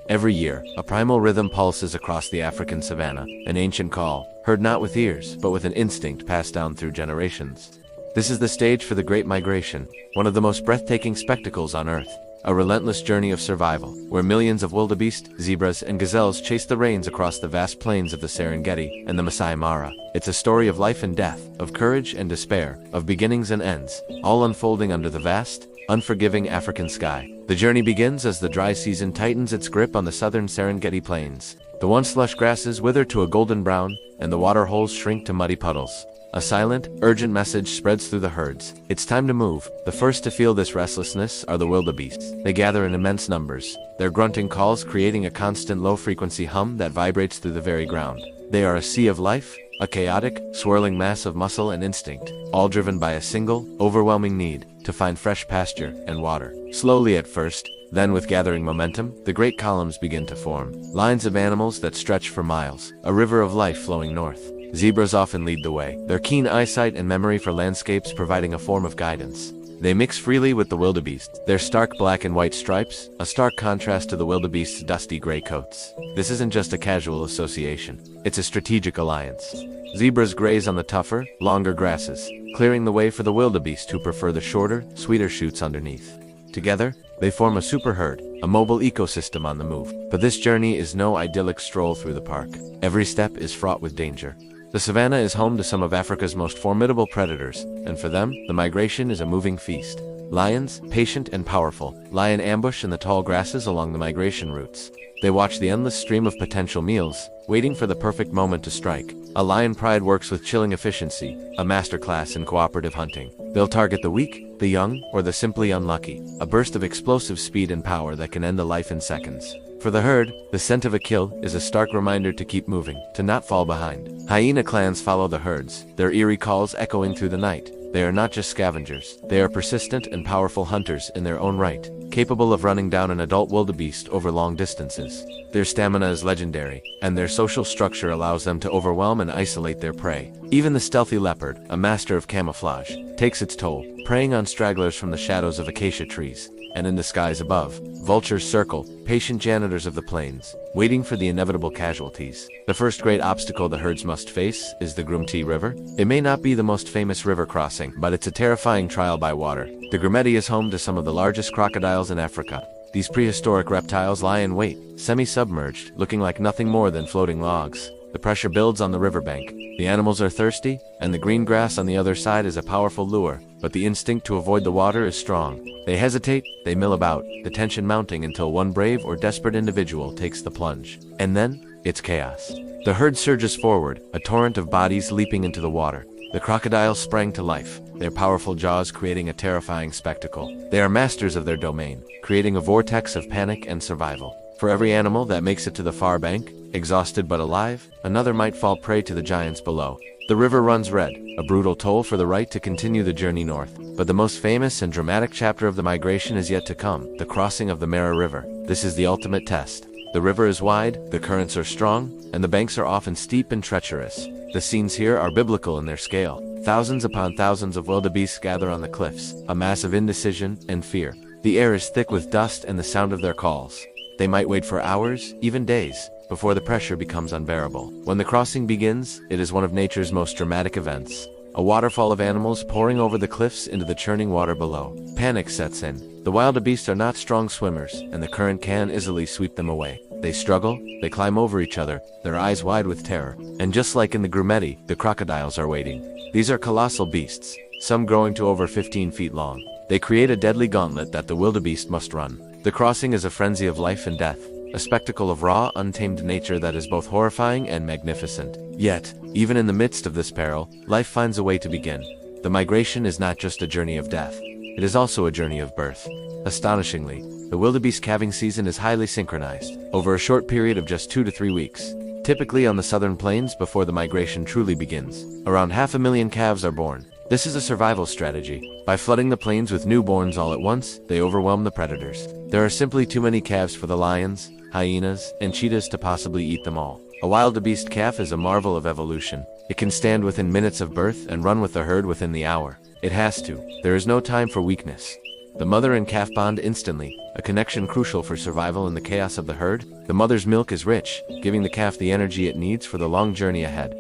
Every year, a primal rhythm pulses across the African savanna, an ancient call, heard not with ears, but with an instinct passed down through generations. This is the stage for the Great Migration, one of the most breathtaking spectacles on Earth. A relentless journey of survival, where millions of wildebeest, zebras, and gazelles chase the rains across the vast plains of the Serengeti and the Masai Mara. It's a story of life and death, of courage and despair, of beginnings and ends, all unfolding under the vast, unforgiving African sky. The journey begins as the dry season tightens its grip on the southern Serengeti plains. The once lush grasses wither to a golden brown, and the water holes shrink to muddy puddles. A silent, urgent message spreads through the herds. It's time to move. The first to feel this restlessness are the wildebeests. They gather in immense numbers, their grunting calls creating a constant low-frequency hum that vibrates through the very ground. They are a sea of life, a chaotic, swirling mass of muscle and instinct, all driven by a single, overwhelming need to find fresh pasture and water. Slowly at first, then with gathering momentum, the great columns begin to form. Lines of animals that stretch for miles, a river of life flowing north. Zebras often lead the way, their keen eyesight and memory for landscapes providing a form of guidance. They mix freely with the wildebeest, their stark black and white stripes, a stark contrast to the wildebeest's dusty gray coats. This isn't just a casual association, it's a strategic alliance. Zebras graze on the tougher, longer grasses, clearing the way for the wildebeest who prefer the shorter, sweeter shoots underneath. Together, they form a super herd, a mobile ecosystem on the move. But this journey is no idyllic stroll through the park. Every step is fraught with danger. The savanna is home to some of Africa's most formidable predators, and for them, the migration is a moving feast. Lions, patient and powerful, lie in ambush in the tall grasses along the migration routes. They watch the endless stream of potential meals, waiting for the perfect moment to strike. A lion pride works with chilling efficiency, a masterclass in cooperative hunting. They'll target the weak, the young, or the simply unlucky, a burst of explosive speed and power that can end a life in seconds. For the herd, the scent of a kill is a stark reminder to keep moving, to not fall behind. Hyena clans follow the herds, their eerie calls echoing through the night. They are not just scavengers, they are persistent and powerful hunters in their own right, capable of running down an adult wildebeest over long distances. Their stamina is legendary, and their social structure allows them to overwhelm and isolate their prey. Even the stealthy leopard, a master of camouflage, takes its toll, preying on stragglers from the shadows of acacia trees. And in the skies above, vultures circle, patient janitors of the plains, waiting for the inevitable casualties. The first great obstacle the herds must face is the Grumeti River. It may not be the most famous river crossing, but it's a terrifying trial by water. The Grumeti is home to some of the largest crocodiles in Africa. These prehistoric reptiles lie in wait, semi-submerged, looking like nothing more than floating logs. The pressure builds on the riverbank. The animals are thirsty, and the green grass on the other side is a powerful lure, but the instinct to avoid the water is strong. They hesitate, they mill about, the tension mounting until one brave or desperate individual takes the plunge. And then, it's chaos. The herd surges forward, a torrent of bodies leaping into the water. The crocodiles sprang to life, their powerful jaws creating a terrifying spectacle. They are masters of their domain, creating a vortex of panic and survival. For every animal that makes it to the far bank, exhausted but alive, another might fall prey to the giants below. The river runs red, a brutal toll for the right to continue the journey north. But the most famous and dramatic chapter of the migration is yet to come, the crossing of the Mara River. This is the ultimate test. The river is wide, the currents are strong, and the banks are often steep and treacherous. The scenes here are biblical in their scale. Thousands upon thousands of wildebeest gather on the cliffs, a mass of indecision and fear. The air is thick with dust and the sound of their calls. They might wait for hours, even days, before the pressure becomes unbearable. When the crossing begins, it is one of nature's most dramatic events. A waterfall of animals pouring over the cliffs into the churning water below. Panic sets in. The wildebeest are not strong swimmers, and the current can easily sweep them away. They struggle, they climb over each other, their eyes wide with terror. And just like in the Grumeti, the crocodiles are waiting. These are colossal beasts, some growing to over 15 feet long. They create a deadly gauntlet that the wildebeest must run. The crossing is a frenzy of life and death, a spectacle of raw, untamed nature that is both horrifying and magnificent. Yet, even in the midst of this peril, life finds a way to begin. The migration is not just a journey of death, it is also a journey of birth. Astonishingly, the wildebeest calving season is highly synchronized, over a short period of just 2 to 3 weeks. Typically on the southern plains before the migration truly begins. Around 500,000 calves are born. This is a survival strategy. By flooding the plains with newborns all at once, they overwhelm the predators. There are simply too many calves for the lions, hyenas, and cheetahs to possibly eat them all. A wildebeest calf is a marvel of evolution. It can stand within minutes of birth and run with the herd within the hour. It has to. There is no time for weakness. The mother and calf bond instantly, a connection crucial for survival in the chaos of the herd. The mother's milk is rich, giving the calf the energy it needs for the long journey ahead.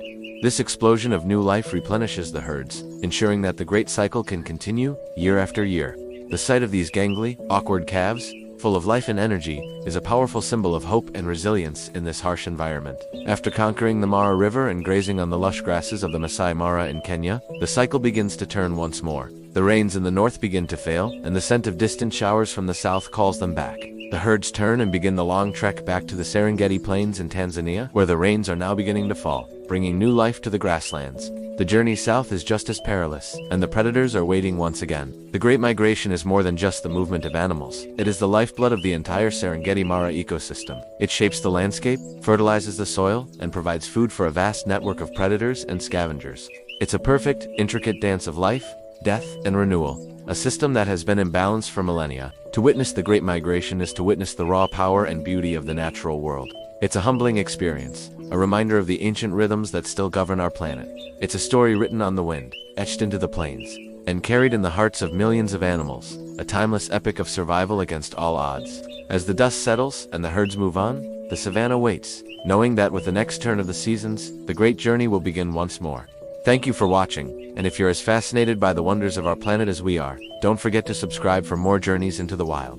This explosion of new life replenishes the herds, ensuring that the great cycle can continue year after year. The sight of these gangly, awkward calves, full of life and energy, is a powerful symbol of hope and resilience in this harsh environment. After conquering the Mara River and grazing on the lush grasses of the Masai Mara in Kenya, the cycle begins to turn once more. The rains in the north begin to fail, and the scent of distant showers from the south calls them back. The herds turn and begin the long trek back to the Serengeti Plains in Tanzania, where the rains are now beginning to fall, bringing new life to the grasslands. The journey south is just as perilous, and the predators are waiting once again. The Great Migration is more than just the movement of animals. It is the lifeblood of the entire Serengeti Mara ecosystem. It shapes the landscape, fertilizes the soil, and provides food for a vast network of predators and scavengers. It's a perfect, intricate dance of life, death, and renewal, a system that has been in balance for millennia. To witness the Great Migration is to witness the raw power and beauty of the natural world. It's a humbling experience, a reminder of the ancient rhythms that still govern our planet. It's a story written on the wind, etched into the plains, and carried in the hearts of millions of animals, a timeless epic of survival against all odds. As the dust settles and the herds move on, the savannah waits, knowing that with the next turn of the seasons, the great journey will begin once more. Thank you for watching, and if you're as fascinated by the wonders of our planet as we are, don't forget to subscribe for more journeys into the wild.